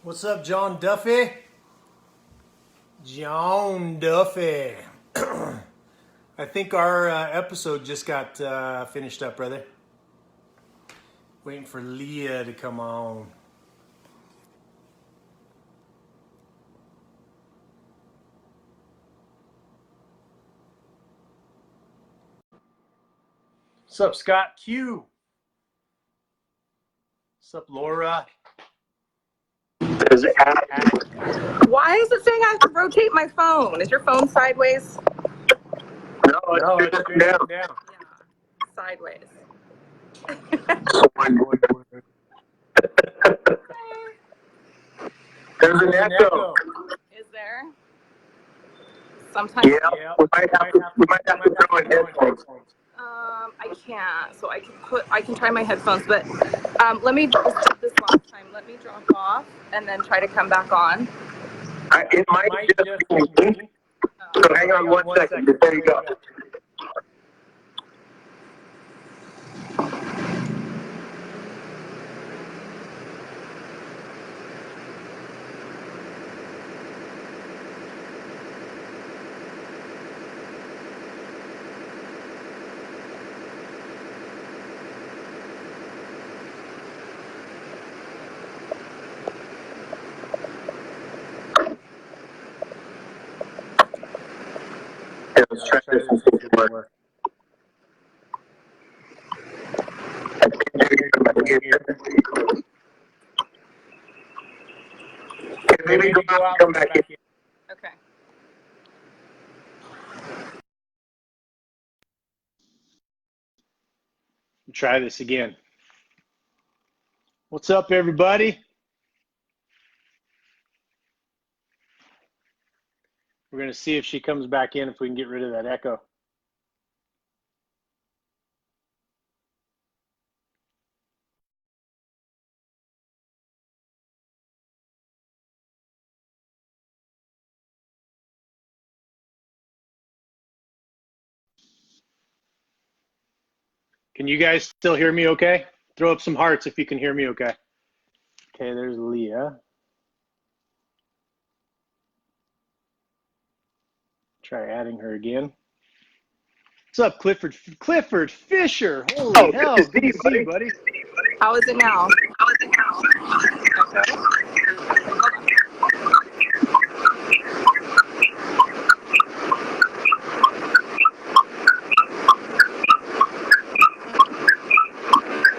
What's up, John Duffy? John Duffy. I think our episode just got finished up, brother. Waiting for Leah to come on. What's up, Scott Q? What's up, Laura? Why is it saying I have to rotate my phone? Is your phone sideways? No, it's straight down. Yeah, sideways. There's an echo. Is there? Sometimes. Yeah, we might have to throw in headphones. I can't. So I can try my headphones, but let me just do this last time. Let me drop off and then try to come back on. It might just be me. So hang on one second. There you go. Let's try this and see if it works. Maybe go out and come back in. Okay. Try this again. What's up, everybody? We're going to see if she comes back in, if we can get rid of that echo. Can you guys still hear me okay? Throw up some hearts if you can hear me okay. Okay, there's Leah. Try adding her again. What's up, Clifford? Clifford Fisher. Holy hell. Good to see you, buddy. How is it now? Okay.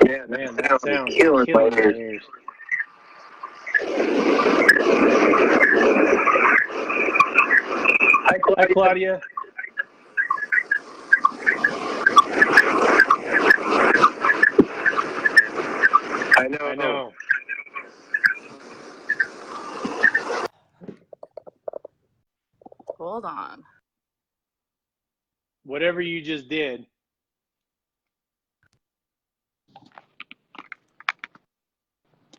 Yeah, man, that sounds killing my ears. Hi, Claudia. I know. Hold on. Whatever you just did.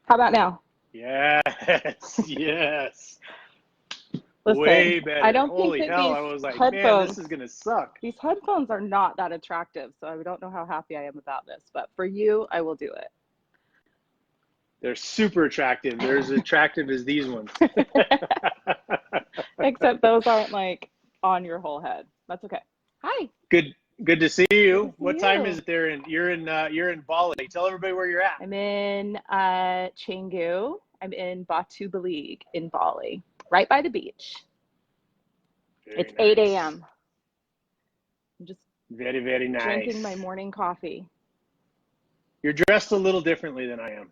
How about now? Yes, yes. Listen, way better. I don't Holy think that hell, these I was like, headphones, man, this is going to suck. These headphones are not that attractive, so I don't know how happy I am about this. But for you, I will do it. They're super attractive. They're as attractive as these ones. Except those aren't like on your whole head. That's okay. Hi. Good to see you. What time you. is it there? You're in Bali. Tell everybody where you're at. I'm in Canggu. I'm in Batu Belig in Bali, right by the beach. It's Very 8 nice. a.m. I'm just very, very nice. Drinking my morning coffee. You're dressed a little differently than I am.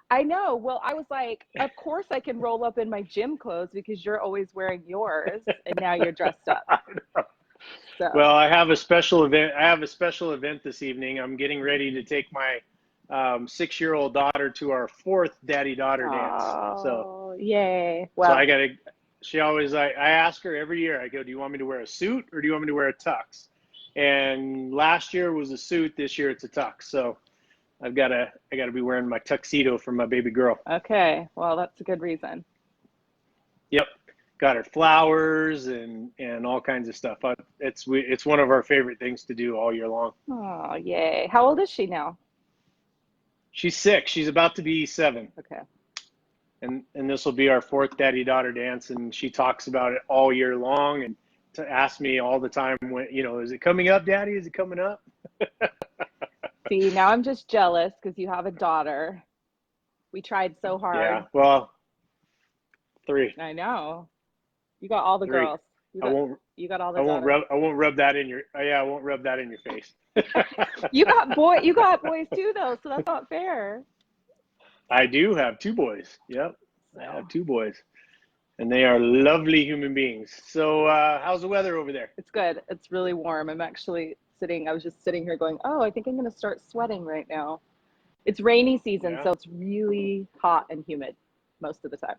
I know. Well, I was like, of course I can roll up in my gym clothes because you're always wearing yours, and now you're dressed up. So. Well, I have a special event this evening. I'm getting ready to take my 6-year-old daughter to our 4th daddy-daughter dance. So yay! Well, so I ask her every year. I go, do you want me to wear a suit or do you want me to wear a tux? And last year was a suit. This year it's a tux. So I got to be wearing my tuxedo for my baby girl. Okay. Well, that's a good reason. Yep. Got her flowers and all kinds of stuff. It's one of our favorite things to do all year long. Oh, yay. How old is she now? She's 6. She's about to be 7. Okay. and this will be our fourth daddy-daughter dance, and she talks about it all year long and to ask me all the time, when, is it coming up, Daddy? Is it coming up? See, now I'm just jealous because you have a daughter. We tried so hard. Yeah, well, 3. I know. You got all the 3. girls. You got all the I won't daughters. I won't rub that in your. I won't rub that in your face. You got boys too, though, so that's not fair. I do have 2 boys. Yep, So. I have 2 boys, and they are lovely human beings. So, how's the weather over there? It's good. It's really warm. I was just sitting here going, oh, I think I'm going to start sweating right now. It's rainy season, so it's really hot and humid most of the time.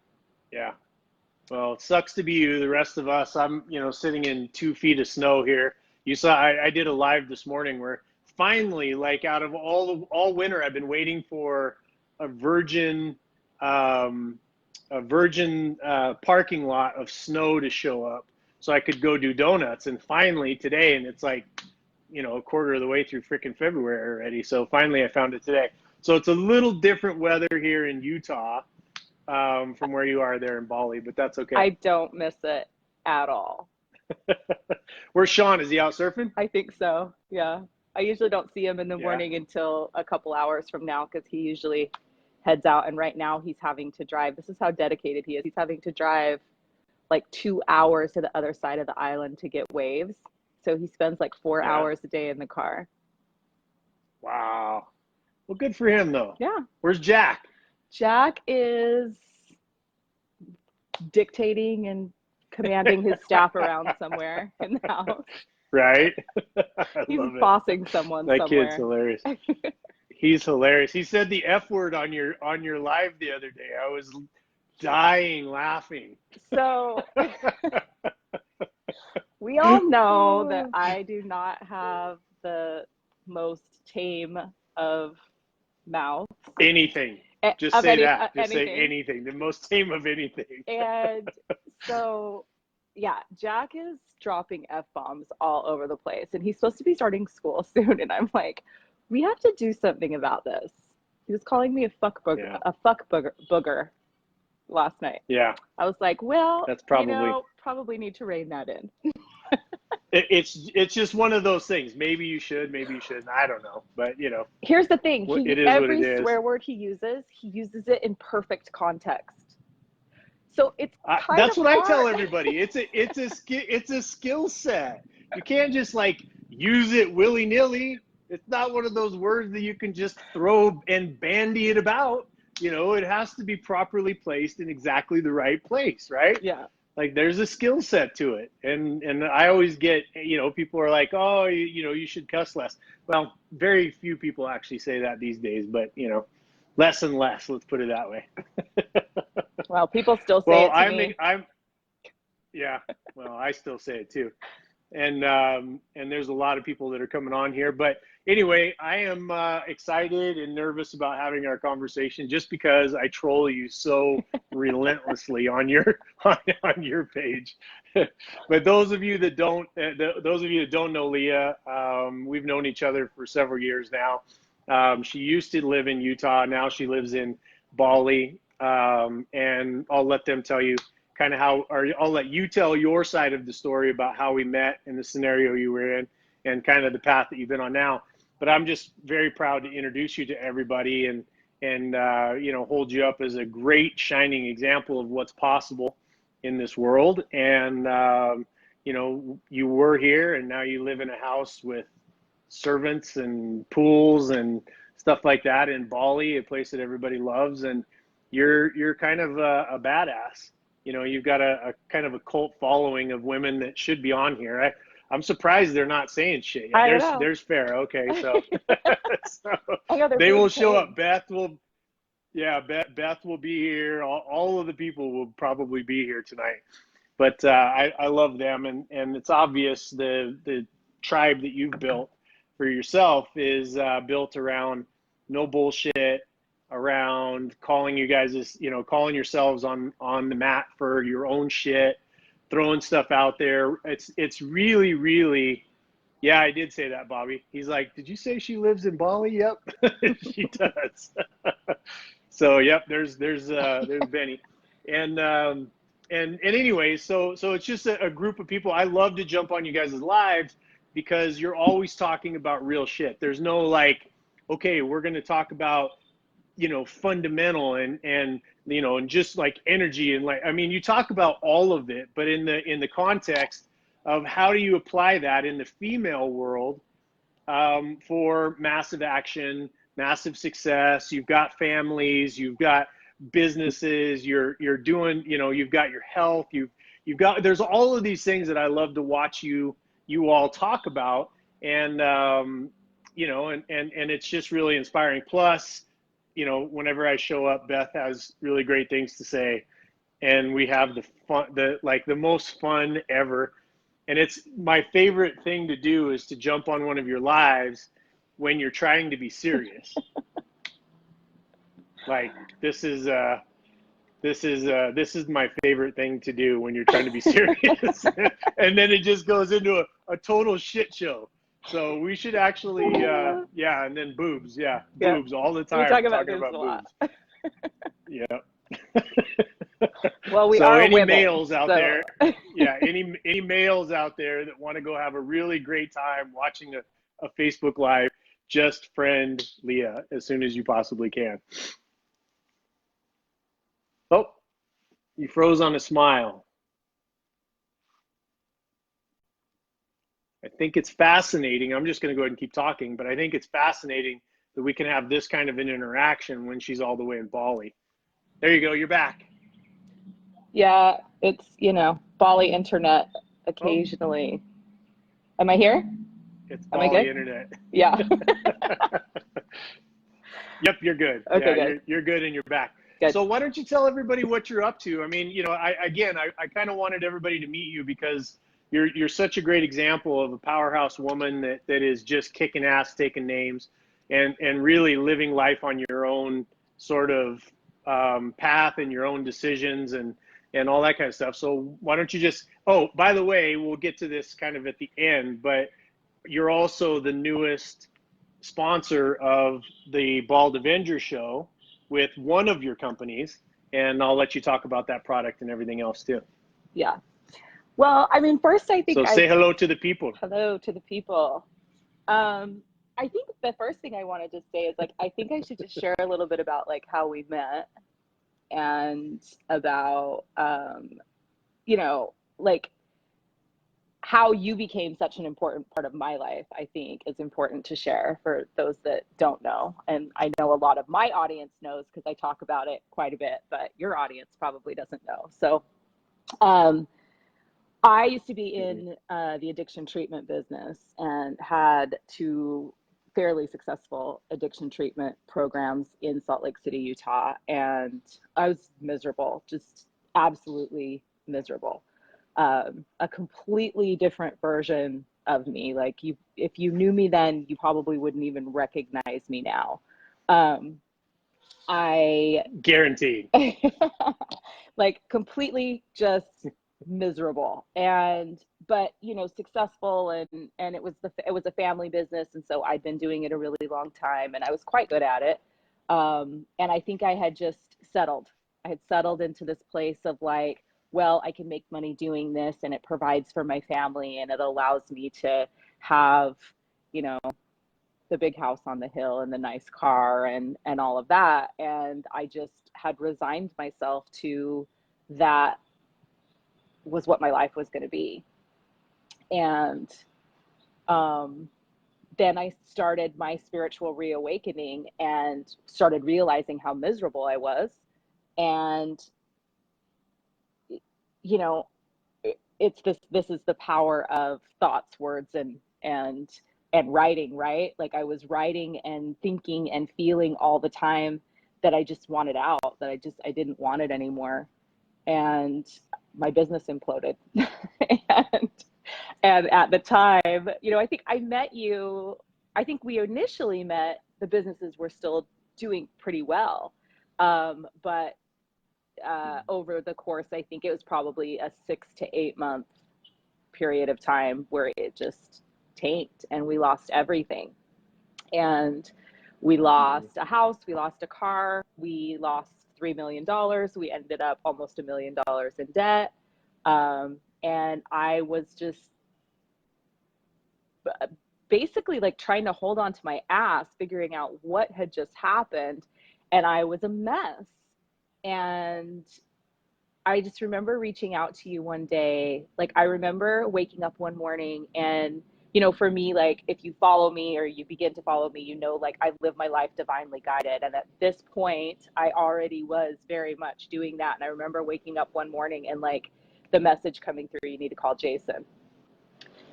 Yeah. Well, it sucks to be you. The rest of us, I'm, sitting in 2 feet of snow here. You saw, I did a live this morning where finally, like out of all winter, I've been waiting for a virgin parking lot of snow to show up so I could go do donuts. And finally today, and it's like, a quarter of the way through freaking February already. So finally I found it today. So it's a little different weather here in Utah from where you are there in Bali, but that's okay. I don't miss it at all. Where's Sean? Is he out surfing? I think so. Yeah. I usually don't see him in the morning until a couple hours from now because he usually heads out. And right now he's having to drive. This is how dedicated he is. He's having to drive like 2 hours to the other side of the island to get waves. So he spends like 4 hours a day in the car. Wow. Well, good for him though. Yeah. Where's Jack? Jack is dictating and commanding his staff around somewhere in the house. Right? He's bossing someone somewhere. That kid's hilarious. He's hilarious. He said the F word on your live the other day. I was dying laughing. So we all know that I do not have the most tame of mouths. Anything. Just say that. Just say anything. The most tame of anything. And so, yeah, Jack is dropping F-bombs all over the place. And he's supposed to be starting school soon. And I'm like, we have to do something about this. He was calling me a fuck booger last night. Yeah. I was like, well, that's probably need to rein that in. It's just one of those things. Maybe you should, maybe you shouldn't. I don't know. But, here's the thing. Every swear word he uses it in perfect context. So it's that's what I tell everybody. It's a skill set. You can't just like use it willy-nilly. It's not one of those words that you can just throw and bandy it about. It has to be properly placed in exactly the right place, right? Yeah. Like there's a skill set to it. And I always get, people are like, oh, you should cuss less. Well, very few people actually say that these days, but less and less, let's put it that way. Well, people still say it to me. Yeah, well, I still say it too. And there's a lot of people that are coming on here, but anyway, I am excited and nervous about having our conversation just because I troll you so relentlessly on your page. But those of you that don't know Leah, we've known each other for several years now. She used to live in Utah. Now she lives in Bali. And I'll let them tell you kind of I'll let you tell your side of the story about how we met and the scenario you were in and kind of the path that you've been on now. But I'm just very proud to introduce you to everybody and hold you up as a great shining example of what's possible in this world. And, you were here and now you live in a house with servants and pools and stuff like that in Bali, a place that everybody loves. And you're kind of a badass. You've got a kind of a cult following of women that should be on here. I'm surprised they're not saying shit yet. There's fair. Okay, so, they will show up. Beth will be here. All of the people will probably be here tonight. But I love them, and it's obvious the tribe that you've built for yourself is built around no bullshit, around calling you guys, calling yourselves on the mat for your own shit, throwing stuff out there. It's really, really, yeah, I did say that, Bobby. He's like, did you say she lives in Bali? Yep, she does. So yep, there's Benny, and anyway, so it's just a group of people. I love to jump on you guys' lives because you're always talking about real shit. There's no like, okay, we're going to talk about, fundamental and and just like energy and like, I mean, you talk about all of it, but in the context of how do you apply that in the female world, for massive action, massive success. You've got families, you've got businesses, you're doing, you've got your health, you've got, there's all of these things that I love to watch you all talk about. And and it's just really inspiring. Plus, whenever I show up, Beth has really great things to say, and we have the most fun ever. And it's my favorite thing to do is to jump on one of your lives when you're trying to be serious. Like this is my favorite thing to do when you're trying to be serious. And then it just goes into a total shit show. So we should actually and then boobs. Yeah, boobs all the time. We talk about boobs a lot. Yeah. Well, we so are any women, males out so. there, any males out there that want to go have a really great time watching a Facebook Live, just friend Leah as soon as you possibly can. Oh, you froze on a smile. I think it's fascinating. I'm just going to go ahead and keep talking, but I think it's fascinating that we can have this kind of an interaction when she's all the way in Bali. There you go. You're back. Yeah, it's, Bali internet occasionally. Oh. Am I here? It's Am I Bali good? internet. Yeah. Yep, you're good. Okay, yeah, good. You're good and you're back. Good. So why don't you tell everybody what you're up to? I mean, I kind of wanted everybody to meet you because you're such a great example of a powerhouse woman that is just kicking ass, taking names, and really living life on your own sort of path and your own decisions and all that kind of stuff. So why don't you just, oh, by the way, we'll get to this kind of at the end, but you're also the newest sponsor of the Bald Avenger show with one of your companies, and I'll let you talk about that product and everything else too. Yeah. Well, I mean, first I think say hello to the people. Hello to the people. I think the first thing I wanted to say is I think I should just share a little bit about how we met and about, how you became such an important part of my life. I think is important to share for those that don't know. And I know a lot of my audience knows because I talk about it quite a bit, but your audience probably doesn't know. So I used to be in the addiction treatment business and had 2 fairly successful addiction treatment programs in Salt Lake City, Utah. And I was miserable, just absolutely miserable. A completely different version of me. If you knew me then, you probably wouldn't even recognize me now. I guaranteed. Completely just miserable, but successful, and it was a family business, and so I'd been doing it a really long time, and I was quite good at it. And I think I had just settled. I had settled into this place of well, I can make money doing this, and it provides for my family, and it allows me to have, the big house on the hill and the nice car and all of that. And I just had resigned myself to that was what my life was going to be. And then I started my spiritual reawakening and started realizing how miserable I was. And this is the power of thoughts, words, and writing, right? I was writing and thinking and feeling all the time that I just wanted out, that I didn't want it anymore. And my business imploded. and at the time, I think I met you, I think we initially met, the businesses were still doing pretty well. But over the course, I think it was probably a 6 to 8 month period of time where it just tanked and we lost everything. And We lost a house, we lost a car, we lost $3 million. We ended up almost $1 million in debt. And I was just basically like trying to hold on to my ass, figuring out what had just happened. And I was a mess. And I just remember reaching out to you one day. Like, I remember waking up one morning and, you know, for me, like, if you follow me or you begin to follow me, you know, like, I live my life divinely guided. And at this point, I already was very much doing that. And I remember waking up one morning and like the message coming through, you need to call Jason.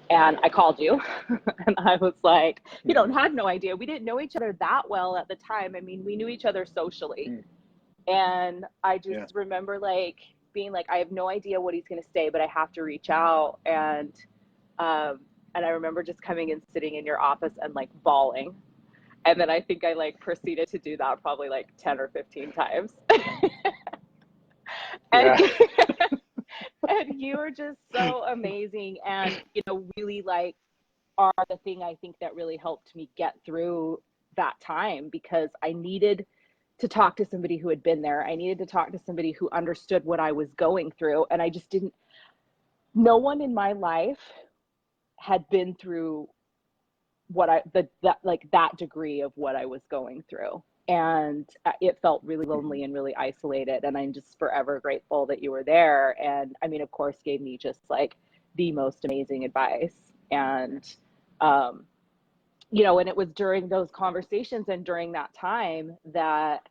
And I called you and I was like, you know, had no idea. We didn't know each other that well at the time. I mean, we knew each other socially. And I just remember like being like, I have no idea what he's going to say, but I have to reach out. And I remember just coming and sitting in your office and like bawling. And then I think I like proceeded to do that probably like 10 or 15 times. And, and you were just so amazing. And, you know, really like are the thing I think that really helped me get through that time, because I needed to talk to somebody who had been there. I needed to talk to somebody who understood what I was going through. And I just didn't, no one in my life had been through what that degree of what I was going through. And it felt really lonely and really isolated. And I'm just forever grateful that you were there. And I mean, of course, gave me just like the most amazing advice. And, you know, and it was during those conversations and during that time that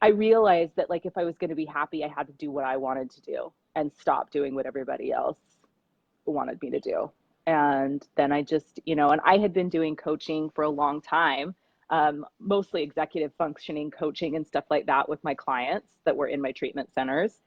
I realized that like, if I was going to be happy, I had to do what I wanted to do and stop doing what everybody else wanted me to do. And then I just, you know, and I had been doing coaching for a long time, mostly executive functioning coaching and stuff like that with my clients that were in my treatment centers.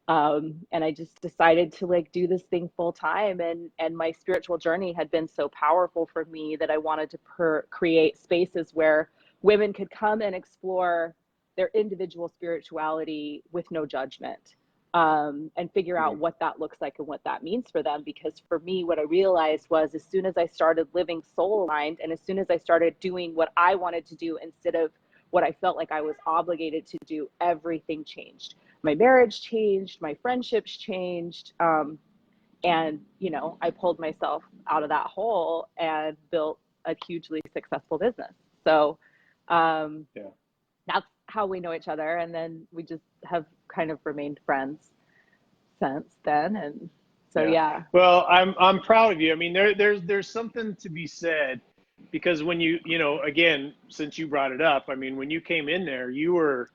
And I just decided to like do this thing full time. And my spiritual journey had been so powerful for me that I wanted to create spaces where women could come and explore their individual spirituality with no judgment, and figure out what that looks like and what that means for them. Because for me, what I realized was as soon as I started living soul aligned and as soon as I started doing what I wanted to do instead of what I felt like I was obligated to do, everything changed. My marriage changed, my friendships changed. And, you know, I pulled myself out of that hole and built a hugely successful business. So that's how we know each other. And then we just have kind of remained friends since then. And so, yeah. Well, I'm proud of you. I mean, there's something to be said, because when you know, again, since you brought it up, I mean, when you came in there, you were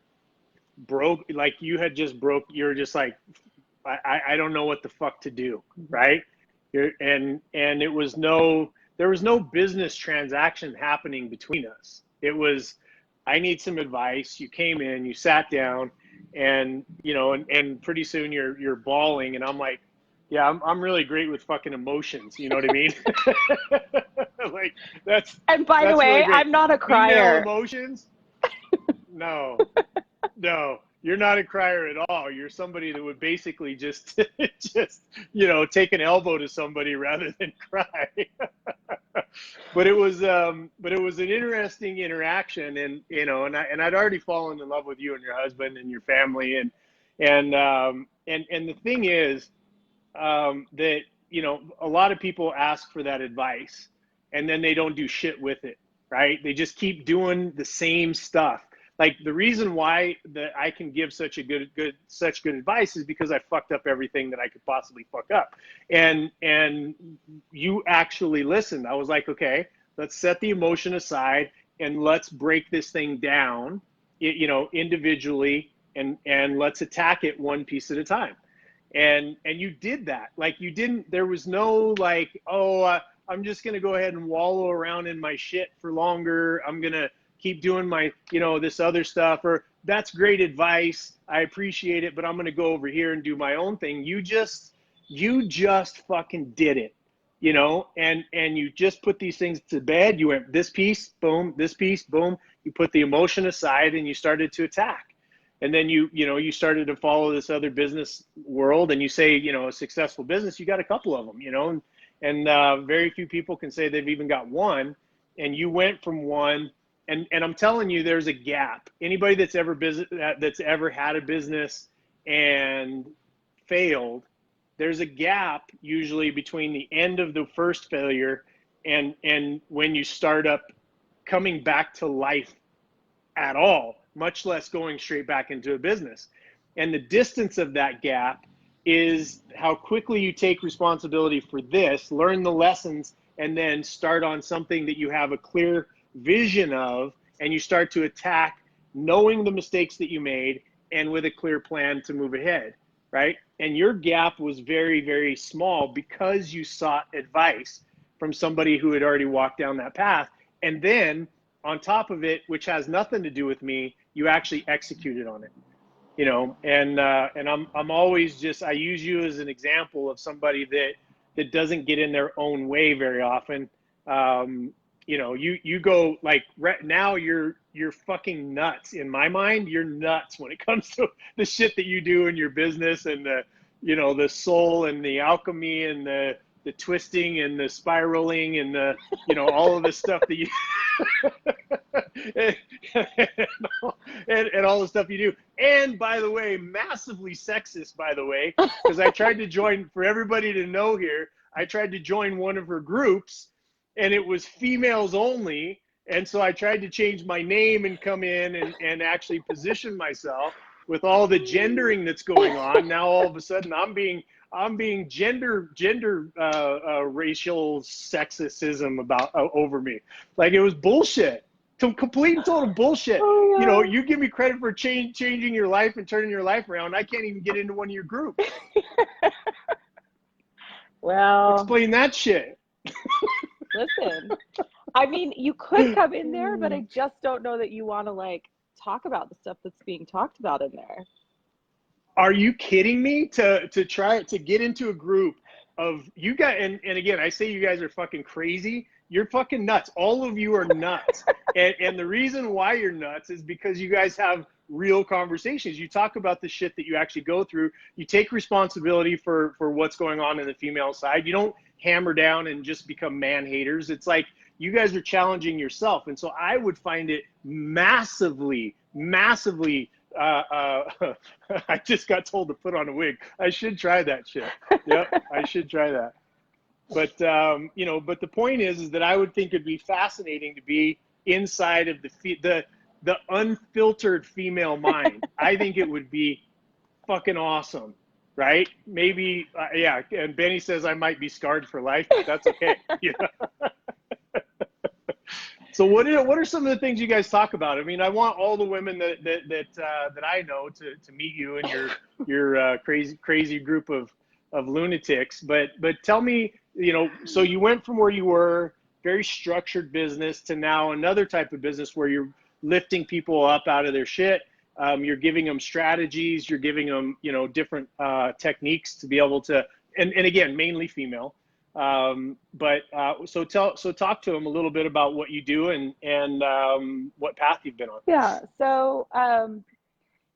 broke, like you had just broke, you're just like, I don't know what the fuck to do. Right. And there was no business transaction happening between us. It was, I need some advice. You came in, you sat down, and, you know, and pretty soon you're bawling. And I'm like, yeah, I'm really great with fucking emotions. You know what I mean? Like that's, and by the way, really I'm not a crier. Female emotions? No, you're not a crier at all. You're somebody that would basically just, you know, take an elbow to somebody rather than cry. But it was an interesting interaction, and, you know, and I'd already fallen in love with you and your husband and your family. And the thing is, that, you know, a lot of people ask for that advice and then they don't do shit with it. Right. They just keep doing the same stuff. Like the reason why that I can give such good advice is because I fucked up everything that I could possibly fuck up. And you actually listened. I was like, okay, let's set the emotion aside and let's break this thing down, you know, individually, and let's attack it one piece at a time. And you did that. Like you didn't, there was no like, oh, I'm just going to go ahead and wallow around in my shit for longer. I'm going to keep doing my, you know, this other stuff, or that's great advice, I appreciate it, but I'm going to go over here and do my own thing. You just fucking did it, you know, and you just put these things to bed. You went this piece, boom, this piece, boom. You put the emotion aside and you started to attack. And then you started to follow this other business world, and you say, you know, a successful business, you got a couple of them, you know, and very few people can say they've even got one. and you went from one, and I'm telling you, there's a gap. Anybody that's ever had a business and failed, there's a gap usually between the end of the first failure and when you start up coming back to life at all, much less going straight back into a business. And the distance of that gap is how quickly you take responsibility for this, learn the lessons, and then start on something that you have a clear vision of, and you start to attack knowing the mistakes that you made and with a clear plan to move ahead, right? And your gap was very, very small because you sought advice from somebody who had already walked down that path. And then on top of it, which has nothing to do with me, you actually executed on it, you know. And I'm always just, I use you as an example of somebody that doesn't get in their own way very often. You know, you go like right now, you're fucking nuts. In my mind, you're nuts when it comes to the shit that you do in your business, and the, you know, the soul and the alchemy and the twisting and the spiraling and the, you know, all of the stuff that you and all the stuff you do. And by the way, massively sexist, by the way, because I tried to join, for everybody to know here, I tried to join one of her groups and it was females only. And so I tried to change my name and come in and actually position myself with all the gendering that's going on. Now all of a sudden I'm being gender racial sexism about over me. Like, it was bullshit. Complete and total bullshit. Oh, yeah. You know, you give me credit for changing your life and turning your life around. I can't even get into one of your groups. Well, explain that shit. listen, I mean, you could come in there, but I just don't know that you want to like talk about the stuff that's being talked about in there. Are you kidding me? To try to get into a group of you guys, and again, I say you guys are fucking crazy. You're fucking nuts. All of you are nuts. and the reason why you're nuts is because you guys have real conversations. You talk about the shit that you actually go through. You take responsibility for what's going on in the female side. You don't hammer down and just become man haters. It's like you guys are challenging yourself. And so I would find it massively I just got told to put on a wig. I should try that shit. Yep, I should try that. But you know, but the point is that I would think it'd be fascinating to be inside of the unfiltered female mind. I think it would be fucking awesome, right? Maybe, yeah. And Benny says I might be scarred for life, but that's okay. Yeah. So what are some of the things you guys talk about? I mean, I want all the women that I know to meet you and your crazy group of lunatics. But tell me, you know, so you went from where you were, very structured business, to now another type of business where you're lifting people up out of their shit. You're giving them strategies. You're giving them, you know, different techniques to be able to, and again, mainly female. So talk to them a little bit about what you do and what path you've been on. Yeah. So,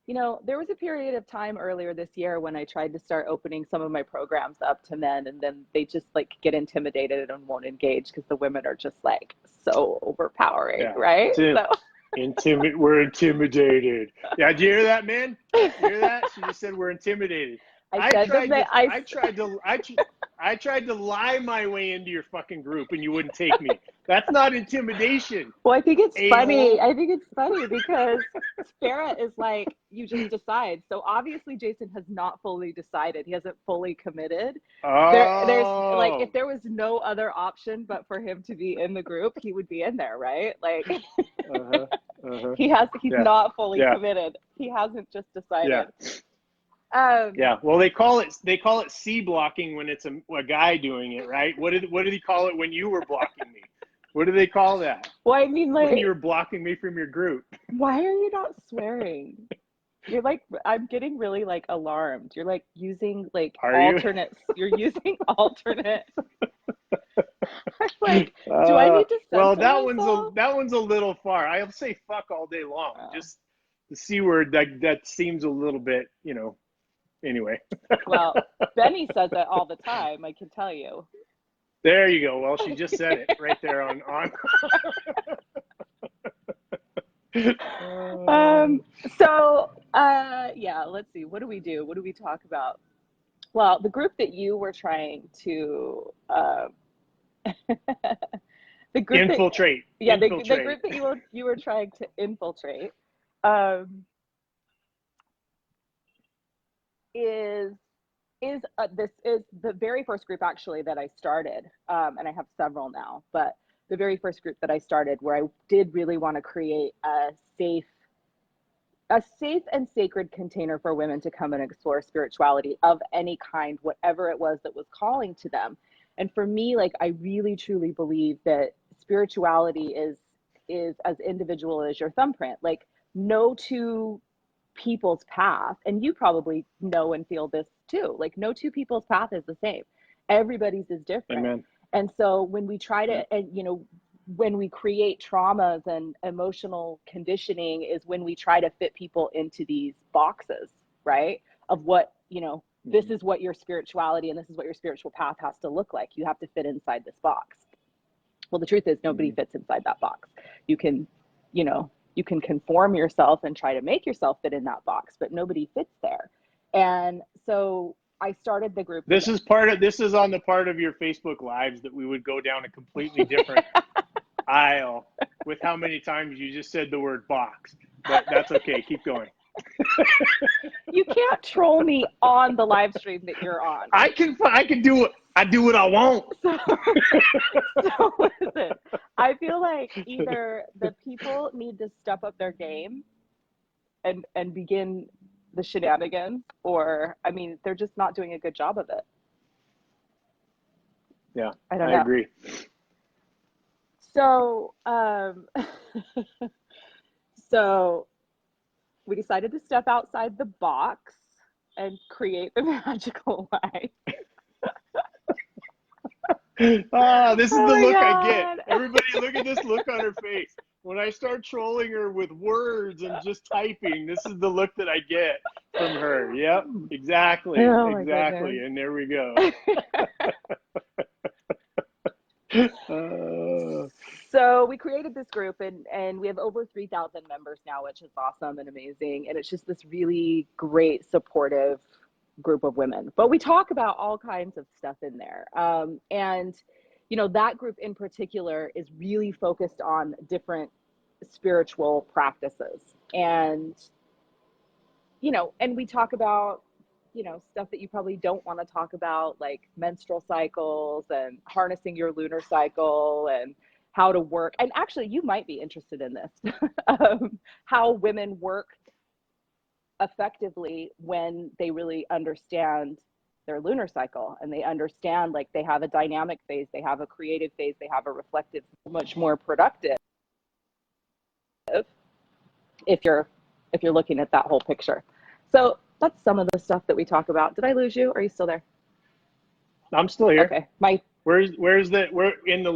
you know, there was a period of time earlier this year when I tried to start opening some of my programs up to men, and then they just like get intimidated and won't engage because the women are just like so overpowering, yeah. Right? We're intimidated. Yeah, do you hear that, man? You hear that? She just said we're intimidated. I tried to lie my way into your fucking group and you wouldn't take me. That's not intimidation. Well, I think it's funny. I think it's funny because Sarah is like, you just decide. So obviously Jason has not fully decided. He hasn't fully committed. Oh. There's like, if there was no other option but for him to be in the group, he would be in there, right? Like he's not fully committed. He hasn't just decided. Yeah. Well, they call it C blocking when it's a guy doing it, right? What did he call it when you were blocking me? What do they call that? Well, I mean, like, when you were blocking me from your group. Why are you not swearing? You're like, I'm getting really like alarmed. You're like using like alternates. You're using alternate. I'm like, do I need to censor well, myself? that one's a little far. I'll say fuck all day long. Just the C word, that seems a little bit, you know. Anyway. Well, Benny says it all the time, I can tell you. There you go. Well, she just said it right there on. Yeah, let's see. What do we do? What do we talk about? Well, the group that you were trying to, the group infiltrate. That, yeah, infiltrate. The group that you were trying to infiltrate, this is the very first group actually that I started, and I have several now, but the very first group that I started where I did really want to create a safe and sacred container for women to come and explore spirituality of any kind, whatever it was that was calling to them. And for me, like, I really truly believe that spirituality is as individual as your thumbprint. Like, no two people's path, and you probably know and feel this too, like no two people's path is the same. Everybody's is different. Amen. And so when we try to, and when we create traumas and emotional conditioning is when we try to fit people into these boxes, right? Of what, this is what your spirituality and this is what your spiritual path has to look like. You have to fit inside this box. Well, the truth is nobody fits inside that box. You can, you can conform yourself and try to make yourself fit in that box, but nobody fits there. And so I started the group. This is on the part of your Facebook lives that we would go down a completely different aisle with how many times you just said the word box, but that's okay. Keep going. You can't troll me on the live stream that you're on. I can do it. I do what I want. So listen, I feel like either the people need to step up their game and begin the shenanigans, or they're just not doing a good job of it. Yeah, I agree. So, so we decided to step outside the box and create the magical life. This is the look I get. Everybody look at this look on her face. When I start trolling her with words and just typing, this is the look that I get from her. Yep, exactly. Exactly. And there we go. So we created this group and we have over 3,000 members now, which is awesome and amazing. And it's just this really great, supportive group of women. But we talk about all kinds of stuff in there. And, that group in particular is really focused on different spiritual practices. And, and we talk about, stuff that you probably don't want to talk about, like menstrual cycles and harnessing your lunar cycle and how to work. And actually, you might be interested in this, how women work effectively when they really understand their lunar cycle and they understand, like, they have a dynamic phase, they have a creative phase, they have a reflective, much more productive if you're looking at that whole picture. So that's some of the stuff that we talk about. Did I lose you? Are you still there? I'm still here. Okay. Where's in the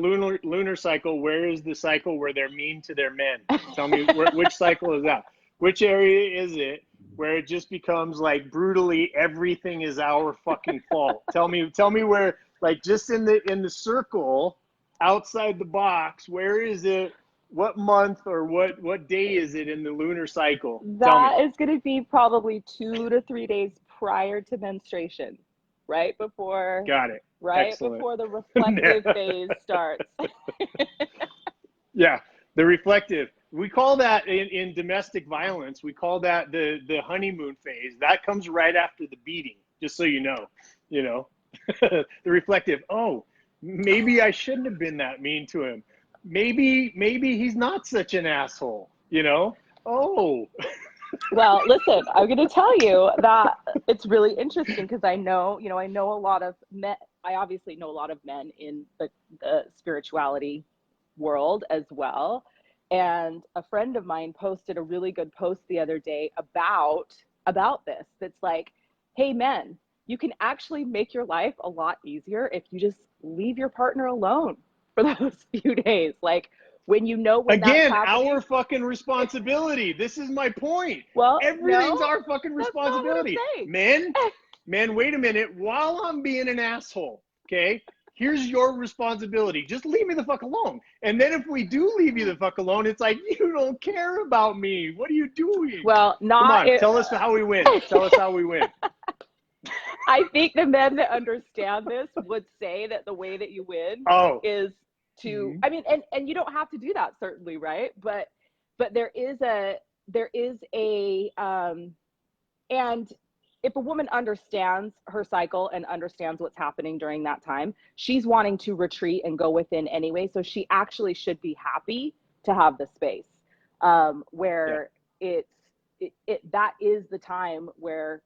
lunar cycle? Where is the cycle where they're mean to their men? Tell me which cycle is that? Which area is it where it just becomes like brutally everything is our fucking fault? Tell me where, like, just in the circle outside the box, where is it? What month or what day is it in the lunar cycle? That is going to be probably 2 to 3 days prior to menstruation, right before. Got it. Right. Excellent. Before the reflective phase starts. Yeah, the reflective. We call that in domestic violence, we call that the honeymoon phase. That comes right after the beating, just so you know. The reflective. Oh, maybe I shouldn't have been that mean to him. Maybe he's not such an asshole, Oh. Well, listen, I'm going to tell you that it's really interesting because I know a lot of men. I obviously know a lot of men in the spirituality world as well. And a friend of mine posted a really good post the other day about this. That's like, hey, men, you can actually make your life a lot easier if you just leave your partner alone for those few days. Like, when when again, that's happening, our fucking responsibility. This is my point. Well, everything's our fucking responsibility. That's not what I'm saying. Men, wait a minute. While I'm being an asshole, okay, here's your responsibility. Just leave me the fuck alone. And then if we do leave you the fuck alone, it's like, you don't care about me. What are you doing? Well, Come on, tell us how we win. Tell us how we win. I think the men that understand this would say that the way that you win is to, I mean, and you don't have to do that, certainly, right? But there is a, and if a woman understands her cycle and understands what's happening during that time, she's wanting to retreat and go within anyway. So she actually should be happy to have the space where that is the time where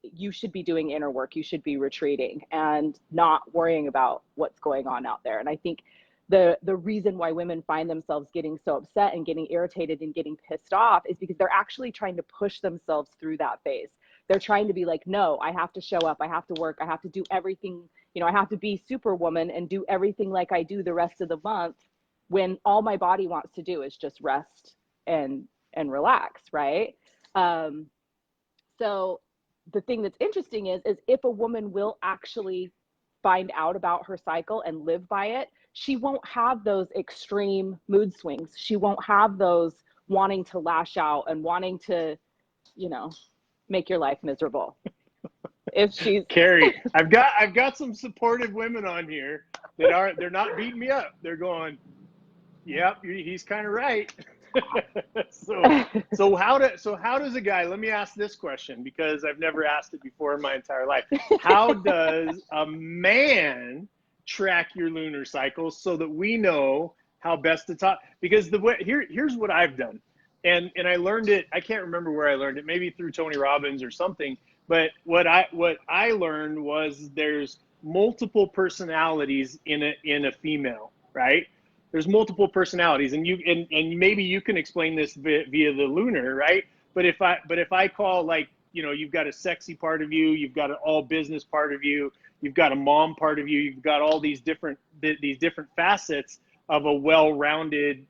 you should be doing inner work. You should be retreating and not worrying about what's going on out there. And I think the reason why women find themselves getting so upset and getting irritated and getting pissed off is because they're actually trying to push themselves through that phase. They're trying to be like, no, I have to show up. I have to work. I have to do everything. You know, I have to be Superwoman and do everything like I do the rest of the month, when all my body wants to do is just rest and relax, right? So the thing that's interesting is if a woman will actually find out about her cycle and live by it, she won't have those extreme mood swings. She won't have those wanting to lash out and wanting to, you know, make your life miserable. If she's Carrie, I've got some supportive women on here that they're not beating me up. They're going, yep, he's kind of right. so how does a guy, let me ask this question because I've never asked it before in my entire life. How does a man track your lunar cycles so that we know how best to talk? Because here's what I've done. And I learned it, I can't remember where I learned it, maybe through Tony Robbins or something. But what I learned was there's multiple personalities in a female, right? There's multiple personalities, and maybe you can explain this via the lunar, right? But if I call, like, you know, you've got a sexy part of you, you've got an all business part of you, you've got a mom part of you, you've got all these different facets of a well-rounded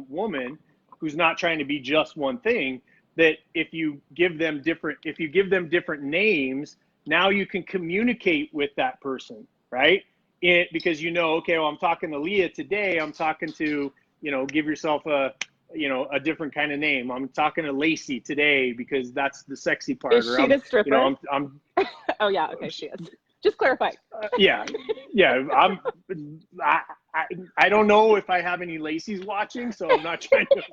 woman who's not trying to be just one thing, that if you give them different names, now you can communicate with that person, right? Because you know, okay, well, I'm talking to Leah today, I'm talking to, you know, give yourself a different kind of name. I'm talking to Lacey today because that's the sexy part. Is she the stripper? You know, I'm oh yeah, okay, she is. Just clarify. Yeah. I don't know if I have any Lacey's watching, so I'm not trying to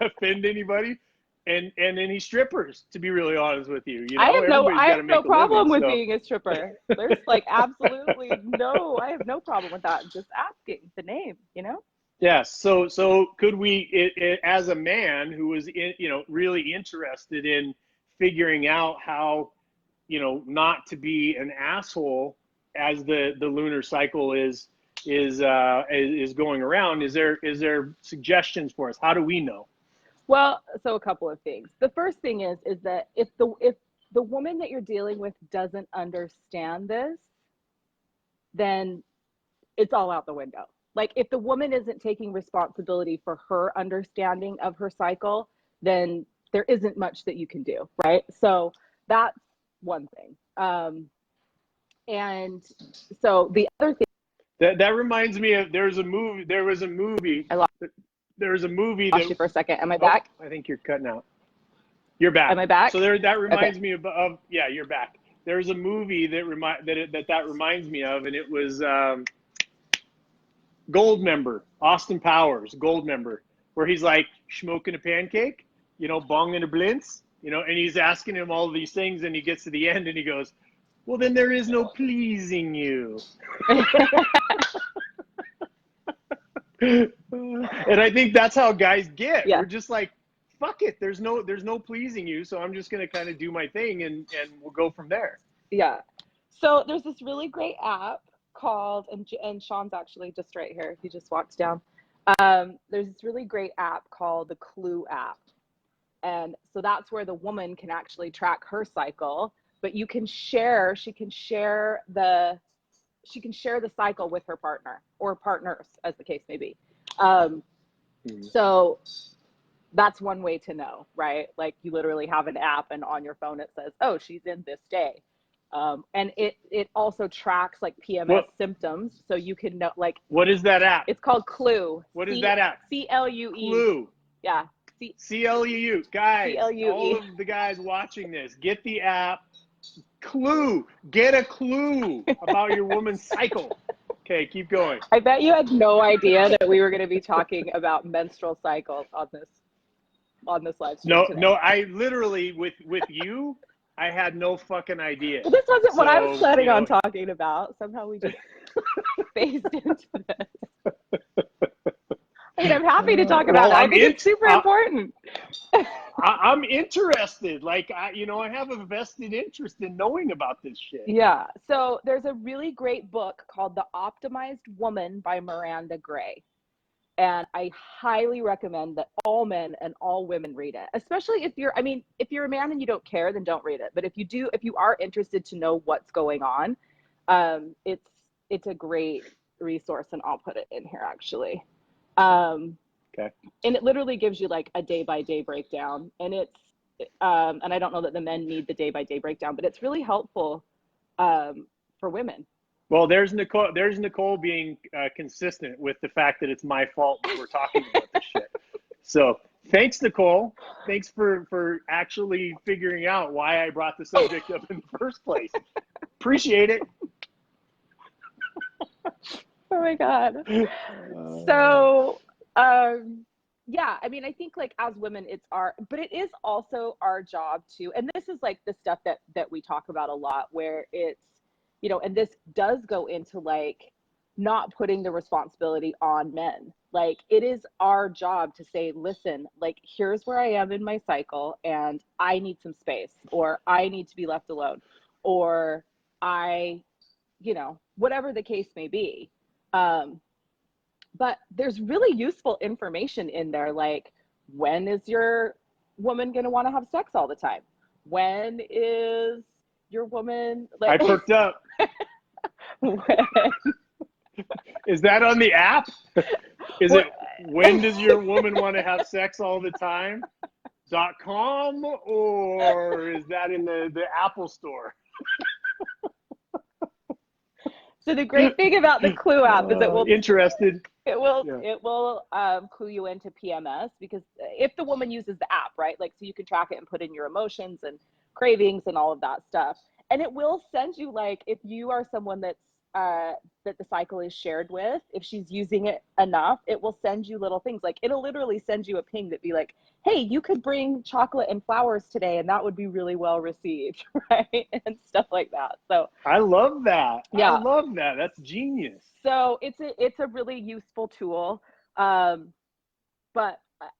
offend anybody. And any strippers, to be really honest with you. You know, I have no problem with being a stripper. There's like absolutely no, I have no problem with that. Just asking the name, you know? Yes. So could we, as a man who was, really interested in figuring out how, you know, not to be an asshole as the lunar cycle is going around, is there suggestions for us? How do we know? Well, so a couple of things. The first thing is that if the woman that you're dealing with doesn't understand this, then it's all out the window. Like, if the woman isn't taking responsibility for her understanding of her cycle, then there isn't much that you can do, right? So that's one thing. And so the other thing that reminds me of, there was a movie lost you for a second. Am I back? I think you're cutting out. You're back. Am I back? So that reminds me of yeah, you're back. There's a movie that reminds me of, and it was Goldmember, Austin Powers, Goldmember, where he's like smoking a pancake, you know, bonging a blintz, you know, and he's asking him all of these things, and he gets to the end and he goes, well, then there is no pleasing you. And I think that's how guys get. Yeah. We're just like, fuck it, there's no pleasing you, so I'm just gonna kind of do my thing, and we'll go from there. Yeah. So there's this really great app called, and Sean's actually just right here, he just walked down. There's this really great app called the Clue app, and so that's where the woman can actually track her cycle, but she can share the cycle with her partner or partners, as the case may be. So that's one way to know, right? Like, you literally have an app, and on your phone it says, oh, she's in this day. And it also tracks like PMS symptoms, so you can know, like, what is that app? it's called Clue. What is that app? CLUE. Clue. Yeah. CLUE. Guys, CLUE. all of the guys watching this, get the app. Clue. Get a clue about your woman's cycle. Okay, keep going. I bet you had no idea that we were going to be talking about menstrual cycles on this live stream today. No, I literally, with you, I had no fucking idea. Well, this wasn't what I was planning on talking about. Somehow we just phased into this. I mean, I'm happy to talk about it. I think it's super important. I'm interested. Like, I have a vested interest in knowing about this shit. Yeah. So there's a really great book called The Optimized Woman by Miranda Gray. And I highly recommend that all men and all women read it, especially if you're a man and you don't care, then don't read it. But if you are interested to know what's going on, it's a great resource, and I'll put it in here actually. Okay. And it literally gives you like a day-by-day breakdown, and it's and I don't know that the men need the day-by-day breakdown, but it's really helpful for women. Well, there's Nicole being consistent with the fact that it's my fault that we're talking about this shit. So thanks, Nicole. Thanks for actually figuring out why I brought the subject up in the first place. Appreciate it. Oh my God. So, yeah, I mean, I think like as women, but it is also our job to, and this is like the stuff that we talk about a lot, where it's, and this does go into like not putting the responsibility on men. Like, it is our job to say, listen, like, here's where I am in my cycle and I need some space, or I need to be left alone, or whatever the case may be. But there's really useful information in there, like, when is your woman going to want to have sex all the time? When is your woman like... I perked up. Is that on the app? Is it when does your woman want to have sex all the time? .com, or is that in the Apple store? So the great thing about the Clue app is it will clue you into PMS, because if the woman uses the app, right, like, so you can track it and put in your emotions and cravings and all of that stuff, and it will send you, like, if you are someone that's that the cycle is shared with, if she's using it enough, it will send you little things. Like, it'll literally send you a ping that be like, hey, you could bring chocolate and flowers today and that would be really well received, right? And stuff like that. So I love that. Yeah. I love that. That's genius. So it's a really useful tool.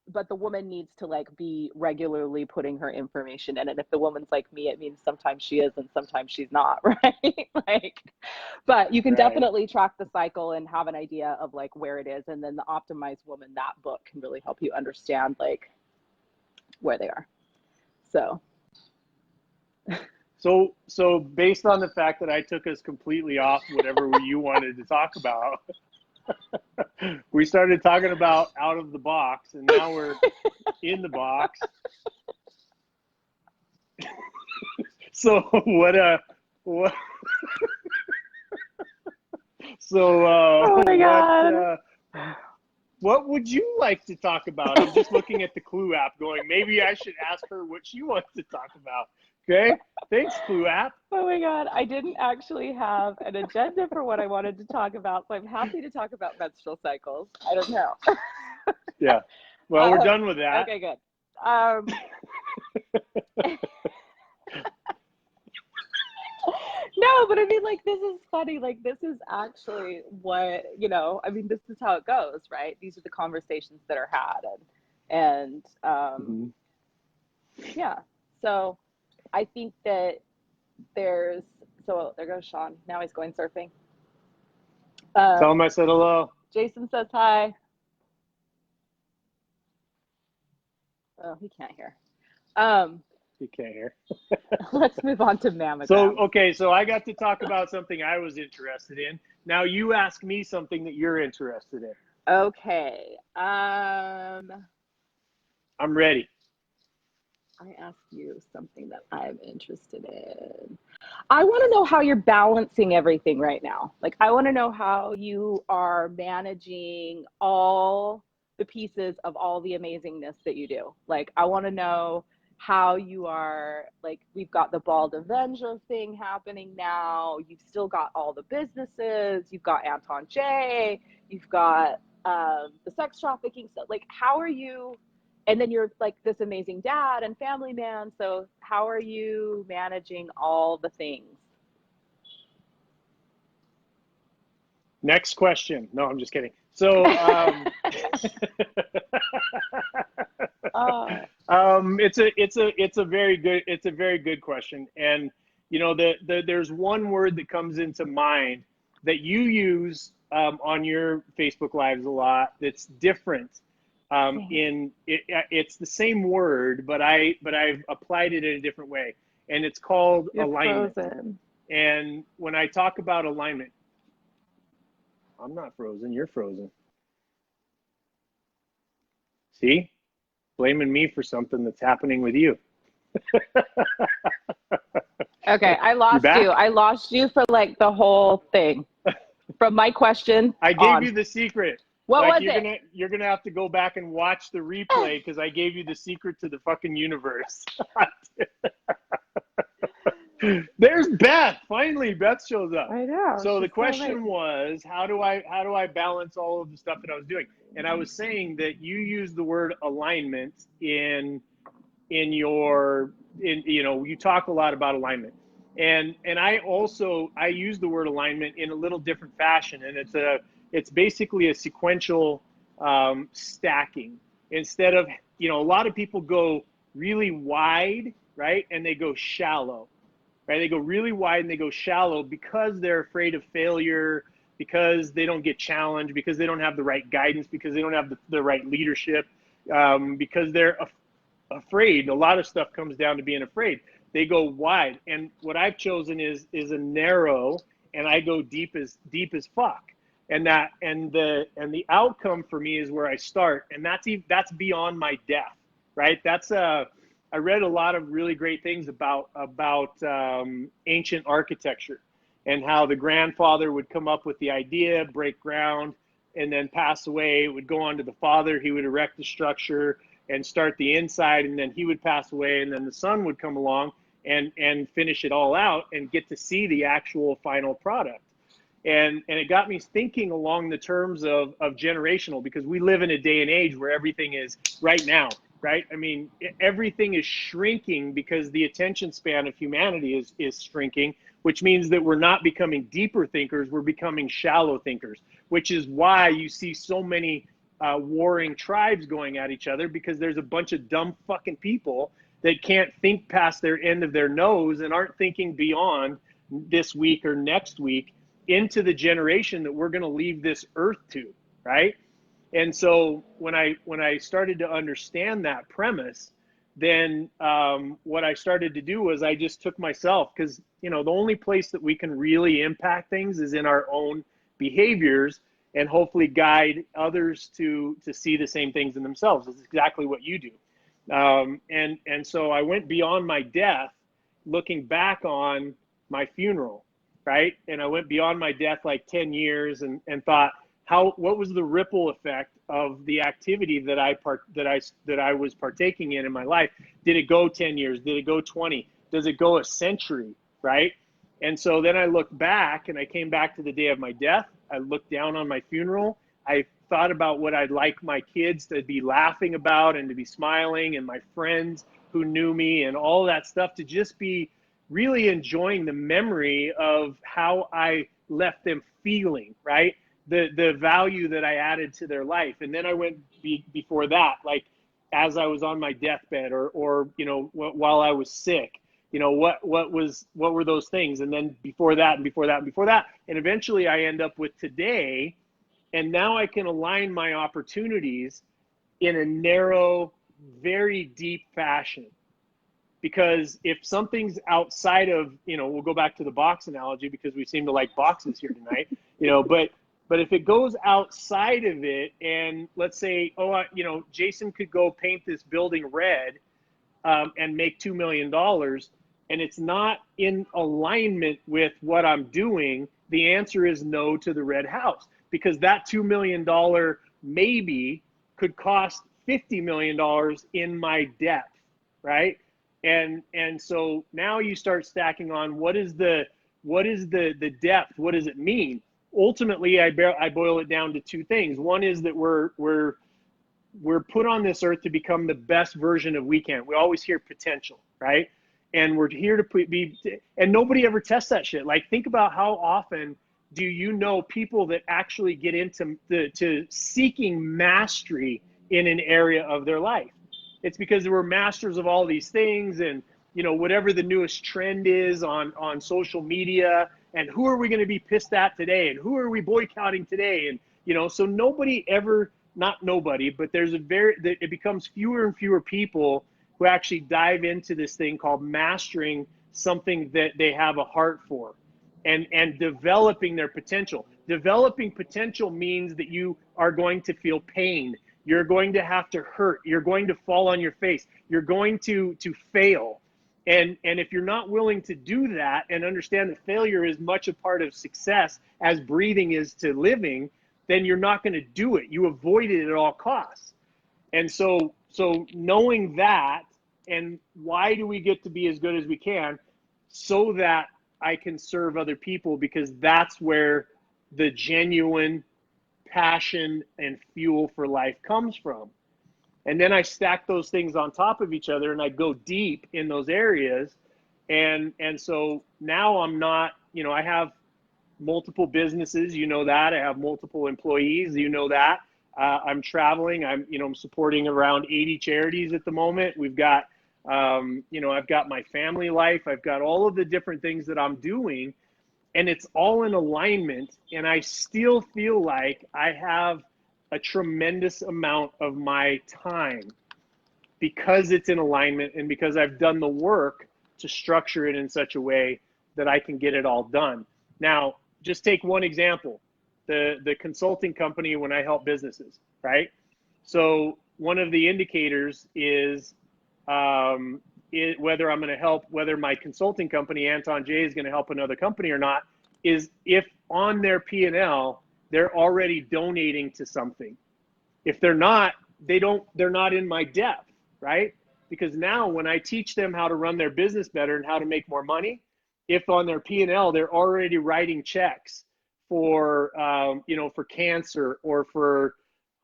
But the woman needs to, like, be regularly putting her information in. And if the woman's like me, it means sometimes she is and sometimes she's not, right? Like, but you can definitely track the cycle and have an idea of, like, where it is. And then the Optimized Woman, that book can really help you understand, like, where they are. So based on the fact that I took us completely off whatever you wanted to talk about, we started talking about out of the box, and now we're in the box. So what? So oh my God. What would you like to talk about? I'm just looking at the Clue app, going, maybe I should ask her what she wants to talk about. Okay, thanks, Clue app. Oh my God, I didn't actually have an agenda for what I wanted to talk about, so I'm happy to talk about menstrual cycles. I don't know. Yeah, well, we're done with that. Okay, good. No, but I mean, like, this is funny. Like, this is actually what, I mean, this is how it goes, right? These are the conversations that are had, and yeah. So I think that there goes Sean. Now he's going surfing. Tell him I said hello. Jason says hi. Oh, he can't hear. He can't hear. Let's move on to mammogram. So I got to talk about something I was interested in. Now you ask me something that you're interested in. Okay. I'm ready. I asked you something that I'm interested in. I want to know how you're balancing everything right now. Like, I want to know how you are managing all the pieces of all the amazingness that you do. Like, I want to know how you are, like, we've got the Bald Avenger thing happening now. You've still got all the businesses. You've got Anton J. You've got the sex trafficking stuff. Like, how are you? And then you're like this amazing dad and family man. So how are you managing all the things? Next question. No, I'm just kidding. So, it's a very good question. And, you know, there's one word that comes into mind that you use on your Facebook Lives a lot that's different. It's the same word, but I've applied it in a different way, and it's called You're alignment. frozen. And when I talk about alignment, I'm not frozen. You're frozen. See, blaming me for something that's happening with you. Okay, I lost you. I lost you for like the whole thing. From my question, I gave you the secret. What like, was it? You're gonna have to go back and watch the replay because I gave you the secret to the fucking universe. There's Beth. Finally, Beth shows up. I know. So the question was, how do I balance all of the stuff that I was doing? And I was saying that you use the word alignment in you know, you talk a lot about alignment. And I use the word alignment in a little different fashion, and it's basically a sequential stacking. Instead of, you know, a lot of people go really wide, right, and they go shallow, right? They go really wide and they go shallow because they're afraid of failure, because they don't get challenged, because they don't have the right guidance, because they don't have the right leadership, because they're afraid. A lot of stuff comes down to being afraid. They go wide, and what I've chosen is a narrow, and I go deep as fuck. And the outcome for me is where I start, and that's beyond my death, right? I read a lot of really great things about ancient architecture, and how the grandfather would come up with the idea, break ground, and then pass away. It would go on to the father. He would erect the structure and start the inside, and then he would pass away, and then the son would come along and finish it all out and get to see the actual final product. And it got me thinking along the terms of generational, because we live in a day and age where everything is right now, right? I mean, everything is shrinking because the attention span of humanity is shrinking, which means that we're not becoming deeper thinkers, we're becoming shallow thinkers, which is why you see so many warring tribes going at each other, because there's a bunch of dumb fucking people that can't think past their end of their nose and aren't thinking beyond this week or next week into the generation that we're going to leave this earth to, right? And so when I started to understand that premise, then what I started to do was I just took myself, because, you know, the only place that we can really impact things is in our own behaviors, and hopefully guide others to see the same things in themselves. That's exactly what you do. And so I went beyond my death, looking back on my funeral, right? And I went beyond my death like 10 years and thought, what was the ripple effect of the activity that I was partaking in my life? Did it go 10 years? Did it go 20? Does it go a century, right? And so then I looked back, and I came back to the day of my death. I looked down on my funeral. I thought about what I'd like my kids to be laughing about and to be smiling, and my friends who knew me and all that stuff, to just be really enjoying the memory of how I left them feeling, right? The value that I added to their life. And then I went before that, like as I was on my deathbed, or you know, while I was sick, you know, what were those things? And then before that, and before that, and before that. And eventually I end up with today. And now I can align my opportunities in a narrow, very deep fashion. Because if something's outside of, you know, we'll go back to the box analogy, because we seem to like boxes here tonight, you know, but if it goes outside of it, and let's say, you know, Jason could go paint this building red, and make $2 million, and it's not in alignment with what I'm doing, the answer is no to the red house, because that $2 million maybe could cost $50 million in my depth, right? And so now you start stacking on what is the depth? What does it mean? Ultimately, I boil it down to two things. One is that we're put on this earth to become the best version of we can. We always hear potential, right? And we're here to be, and nobody ever tests that shit. Like, think about how often do you know people that actually get into to seeking mastery in an area of their life? It's because we're masters of all these things, and whatever the newest trend is on social media, and who are we going to be pissed at today, and who are we boycotting today, and so nobody ever, not nobody, but it becomes fewer and fewer people who actually dive into this thing called mastering something that they have a heart for, and developing their potential. Developing potential means that you are going to feel pain. You're going to have to hurt. You're going to fall on your face. You're going to fail. And if you're not willing to do that and understand that failure is much a part of success as breathing is to living, then you're not going to do it. You avoid it at all costs. And so knowing that, and why do we get to be as good as we can? So that I can serve other people, because that's where the genuine passion and fuel for life comes from. And then I stack those things on top of each other, and I go deep in those areas. And so now I'm not, I have multiple businesses, that. I have multiple employees, that. I'm traveling. I'm supporting around 80 charities at the moment. We've got, I've got my family life. I've got all of the different things that I'm doing, and it's all in alignment. And I still feel like I have a tremendous amount of my time, because it's in alignment and because I've done the work to structure it in such a way that I can get it all done. Now, just take one example, the consulting company when I help businesses, right? So one of the indicators is whether I'm going to help, whether my consulting company, Anton J, is going to help another company or not, is if on their P&L, they're already donating to something. If they're not, they're not in my depth, right? Because now when I teach them how to run their business better and how to make more money, if on their P&L, they're already writing checks for, for cancer or for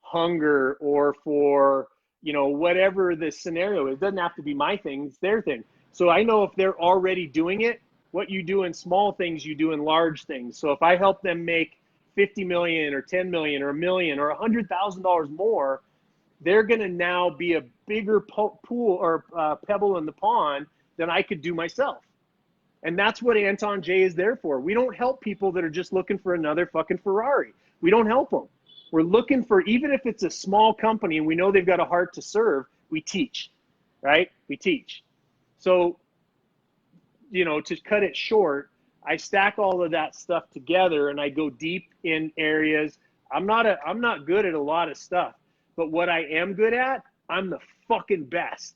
hunger or for, whatever the scenario is. It doesn't have to be my thing, it's their thing. So I know if they're already doing it, what you do in small things, you do in large things. So if I help them make 50 million or 10 million or $1 million or $100,000 more, they're going to now be a bigger pool or pebble in the pond than I could do myself. And that's what Anton J is there for. We don't help people that are just looking for another fucking Ferrari. We don't help them. We're looking for, even if it's a small company and we know they've got a heart to serve, we teach, right? We teach. So, to cut it short, I stack all of that stuff together and I go deep in areas. I'm not good at a lot of stuff, but what I am good at, I'm the fucking best.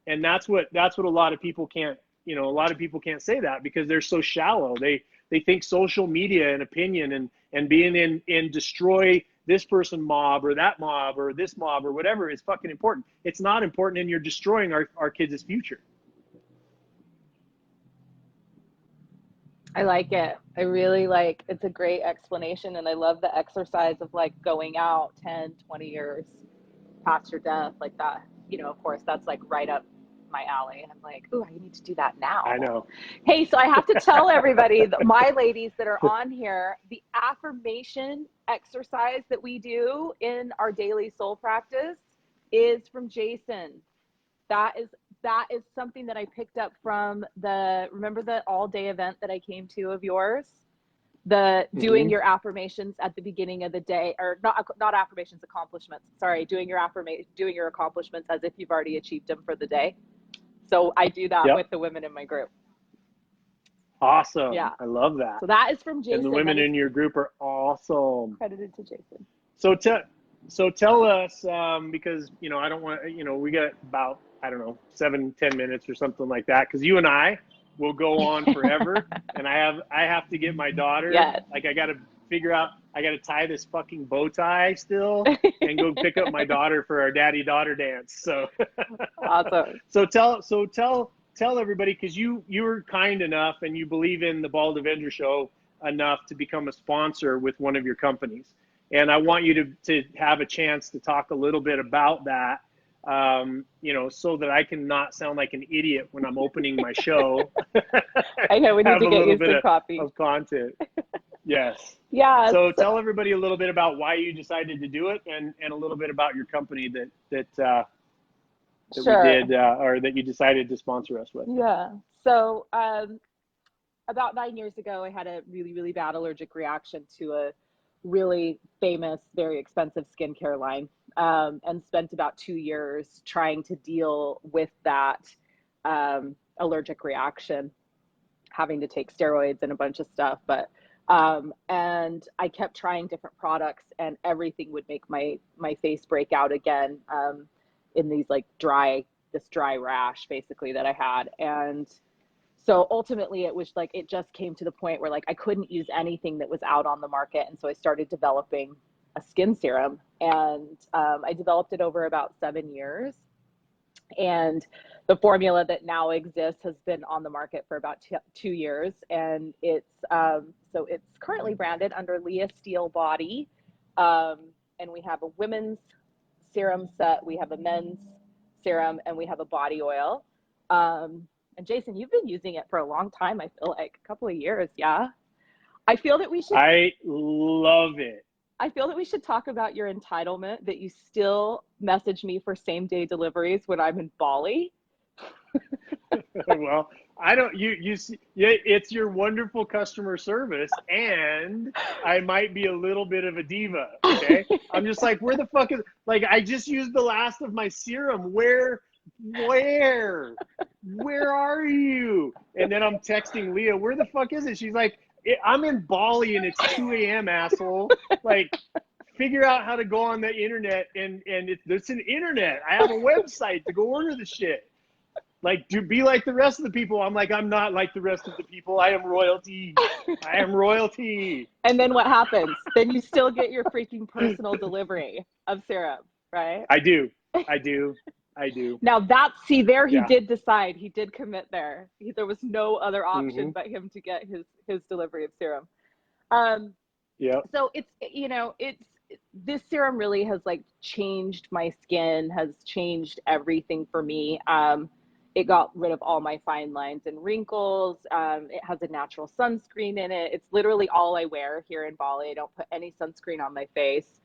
And that's what a lot of people can't, a lot of people can't say that because they're so shallow. They think social media and opinion and being in destroy this person mob or that mob or this mob or whatever is fucking important. It's not important, and you're destroying our kids' future. I like it. I really it's a great explanation. And I love the exercise of going out 10, 20 years past your death like that. Of course, that's right up my alley. And I'm like, ooh, I need to do that now. I know. Hey, so I have to tell everybody, my ladies that are on here, the affirmation exercise that we do in our daily soul practice is from Jason. That is something that I picked up from remember the all-day event that I came to of yours? Doing your affirmations at the beginning of the day, or not affirmations, accomplishments. Sorry, doing your accomplishments as if you've already achieved them for the day. So I do that with the women in my group. Awesome. Yeah. I love that. So that is from Jason. And the women in your group are awesome. Credited to Jason. So tell us, because, I don't want, we got about I don't know, 7-10 minutes or something like that. Because you and I will go on forever, and I have to get my daughter. Yes. Like I got to figure out. I got to tie this fucking bow tie still, and go pick up my daughter for our daddy-daughter dance. So Awesome. So tell everybody, because you were kind enough and you believe in the Bald Avenger show enough to become a sponsor with one of your companies, and I want you to have a chance to talk a little bit about that, you know, so that I can not sound like an idiot when I'm opening my show. I know we need to get you some coffee of content. Yes. Yeah. So tell everybody a little bit about why you decided to do it, and a little bit about your company that Sure. we did, or that you decided to sponsor us with. Yeah. So about 9 years ago, I had a really, really bad allergic reaction to a really famous, very expensive skincare line, and spent about 2 years trying to deal with that allergic reaction, having to take steroids and a bunch of stuff. But and I kept trying different products, and everything would make my face break out again, in these like dry rash basically that I had. And so ultimately it was like, it just came to the point where like I couldn't use anything that was out on the market. And so I started developing a skin serum, and I developed it over about 7 years. And the formula that now exists has been on the market for about 2 years. And it's, so it's currently branded under Leah Steele Body. And we have a women's serum set, we have a men's serum, and we have a body oil. And Jason, you've been using it for a long time. I feel like a couple of years. Yeah. I feel that we should. I love it. I feel that we should talk about your entitlement that you still message me for same-day deliveries when I'm in Bali. Well, I don't, you see, yeah, it's your wonderful customer service, and I might be a little bit of a diva. Okay. I'm just like, where the fuck is, like, I just used the last of my serum. Where are you? And then I'm texting Leah, where the fuck is it? She's like, I'm in Bali and it's 2 a.m. asshole. Like, figure out how to go on the internet, and it's an internet. I have a website to go order the shit. Like, to be like the rest of the people. I'm like, I'm not like the rest of the people. I am royalty. I am royalty. And then what happens? Then you still get your freaking personal delivery of serum, right? I do. Now that, see there, he Yeah. did decide, he did commit there. There was no other option but him to get his delivery of serum. Yeah. So it's, you know, this serum really has like changed my skin, has changed everything for me. It got rid of all my fine lines and wrinkles. It has a natural sunscreen in it. It's literally all I wear here in Bali. I don't put any sunscreen on my face.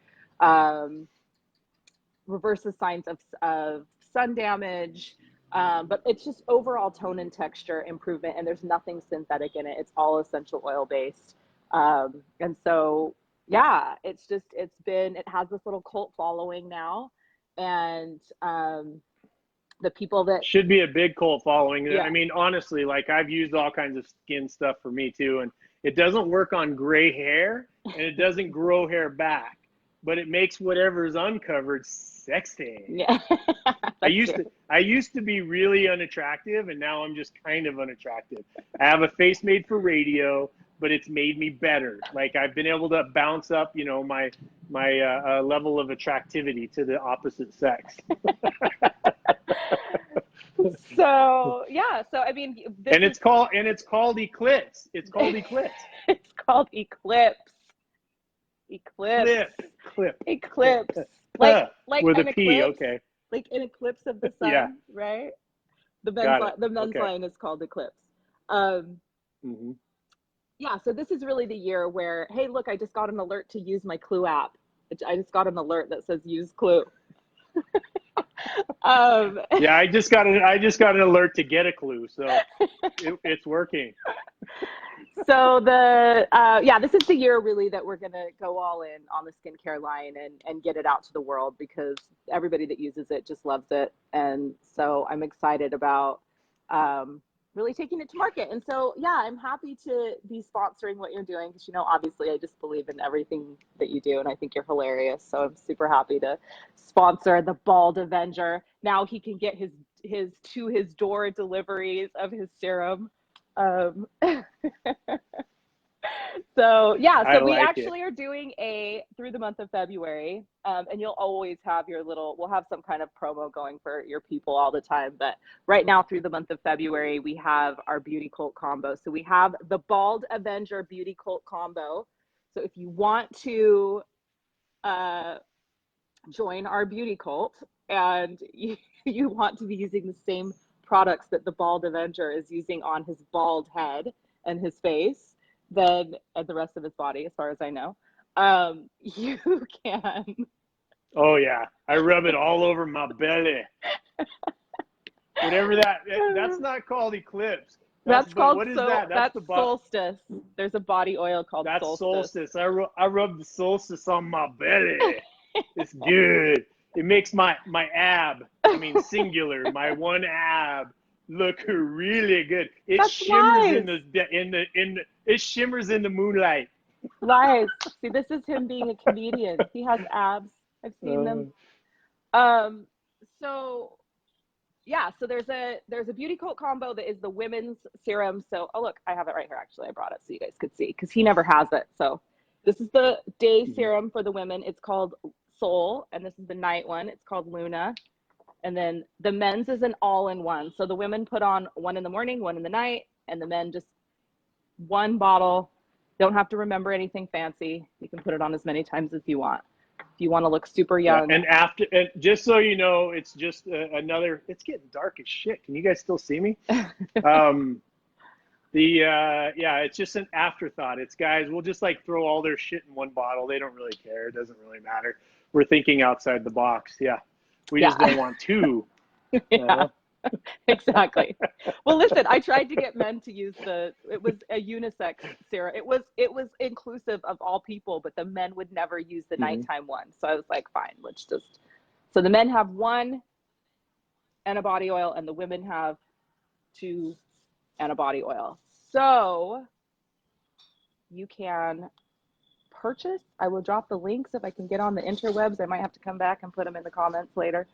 Reverses signs of sun damage. But it's just overall tone and texture improvement, and there's nothing synthetic in it. It's all essential oil based. And so, yeah, it has this little cult following now. And the people that should be a big cult following. Yeah. I mean, honestly, like, I've used all kinds of skin stuff for me too, and it doesn't work on gray hair, and it doesn't grow hair back, but it makes whatever's uncovered sexy. Yeah. I used to be really unattractive, and now I'm just kind of unattractive. I have a face made for radio, but it's made me better. Like, I've been able to bounce up, you know, my level of attractivity to the opposite sex. So yeah, so I mean, it's called Eclipse. It's called Eclipse. It's called Eclipse. Eclipse. Like with an a P. eclipse, Okay. like an eclipse of the sun, Yeah. right? The men's line is called Eclipse. Yeah, so this is really the year where, hey, look, I just got an alert to use my Clue app. I just got an alert that says use Clue. Yeah, I just got an alert to get a clue, so it's working. So this is the year really that we're gonna go all in on the skincare line and get it out to the world, because everybody that uses it just loves it. And so I'm excited about really taking it to market. And so, yeah, I'm happy to be sponsoring what you're doing, because, you know, obviously I just believe in everything that you do, and I think you're hilarious. So I'm super happy to sponsor the Bald Avenger. Now he can get his his to his door deliveries of his serum. Um, so yeah, I so we like actually are doing a through the month of February, and you'll always have your little. We'll have some kind of promo going for your people all the time, but right now through the month of February, we have our beauty cult combo. So we have the Bald Avenger beauty cult combo. So if you want to join our beauty cult and you want to be using the same products that the Bald Avenger is using on his bald head and his face, then and the rest of his body, as far as I know, you can. Oh yeah, I rub it all over my belly. Whatever that's not called Eclipse. That's called what is that? That's Solstice. There's a body oil called that's Solstice. I rub the Solstice on my belly. It's good. It makes my singular, my one ab look really good. It That's shimmers nice. it shimmers in the moonlight. Lies. See, this is him being a comedian. He has abs. I've seen them. So yeah, so there's a beauty cult combo that is the women's serum. So oh look, I have it right here. Actually, I brought it so you guys could see because he never has it. So this is the day serum for the women. It's called Soul, and this is the night one. It's called Luna. And then the men's is an all-in-one. So the women put on one in the morning, one in the night, and the men just one bottle. Don't have to remember anything fancy. You can put it on as many times as you want. If you want to look super young. Yeah, and just so you know, it's just it's getting dark as shit. Can you guys still see me? It's just an afterthought. It's guys, we'll just like throw all their shit in one bottle. They don't really care. It doesn't really matter. We're thinking outside the box. Yeah. We just don't want two. Yeah, exactly. Well, listen, I tried to get men to use it was a unisex serum. It was inclusive of all people, but the men would never use the nighttime one. So I was like, fine, so the men have one and a body oil, and the women have two and a body oil. So you can purchase. I will drop the links if I can get on the interwebs. I might have to come back and put them in the comments later.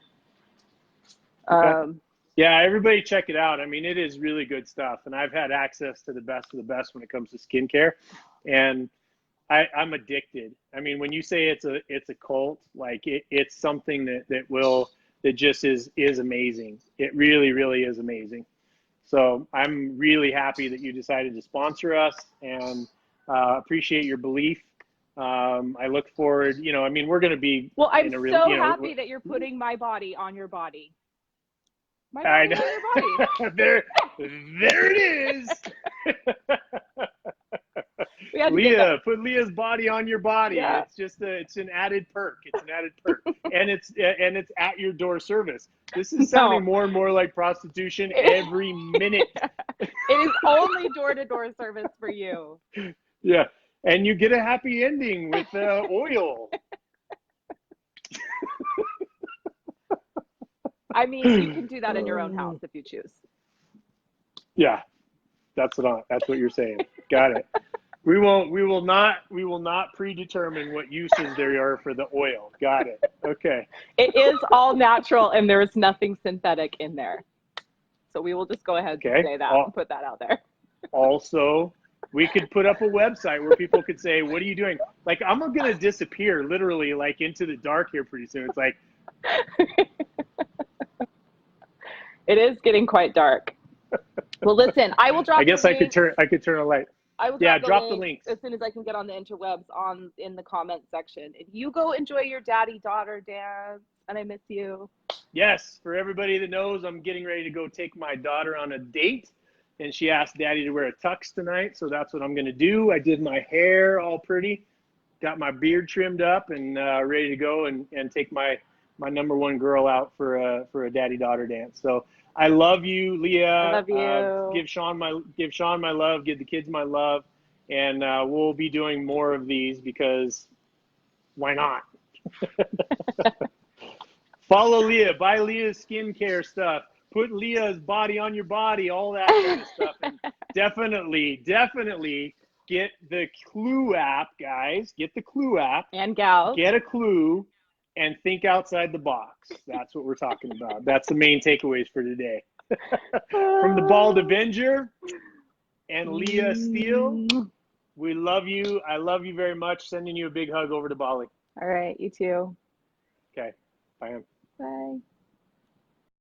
Okay. Yeah, everybody check it out. I mean, it is really good stuff, and I've had access to the best of the best when it comes to skincare, and I'm addicted. I mean, when you say it's a cult, like it's something that just is amazing. It really, really is amazing. So I'm really happy that you decided to sponsor us, and appreciate your belief. I look forward, we're going to be. Well, I'm so happy that you're putting my body on your body. My body on your body. there it is. Leah, put Leah's body on your body. Yeah. It's an added perk. And it's at your door service. This is sounding more and more like prostitution every minute. It is only door-to-door service for you. Yeah. And you get a happy ending with oil. I mean, you can do that in your own house if you choose. Yeah, that's what you're saying. Got it. We will not predetermine what uses there are for the oil. Got it. Okay. It is all natural, and there is nothing synthetic in there. So we will just go ahead and say that and put that out there. Also, we could put up a website where people could say, what are you doing? Like, I'm going to disappear literally like into the dark here pretty soon. It's like. It is getting quite dark. Well, listen, I will drop. I guess I could turn a light. I will drop the links as soon as I can get on the interwebs in the comment section. And you go enjoy your daddy-daughter dance, and I miss you. Yes, for everybody that knows, I'm getting ready to go take my daughter on a date, and she asked Daddy to wear a tux tonight, so that's what I'm going to do. I did my hair all pretty, got my beard trimmed up, and ready to go and take my number one girl out for a daddy-daughter dance. So I love you, Leah. I love you. Give Sean my love. Give the kids my love, and we'll be doing more of these because why not? Follow Leah. Buy Leah's skincare stuff. Put Leah's body on your body. All that kind of stuff. And definitely get the Clue app, guys. Get the Clue app and gals. Get a Clue. and think outside the box. That's what we're talking about. That's the main takeaways for today. From the Bald Avenger and Leah Steele, we love you. I love you very much. Sending you a big hug over to Bali. All right, you too. Okay, bye. Bye.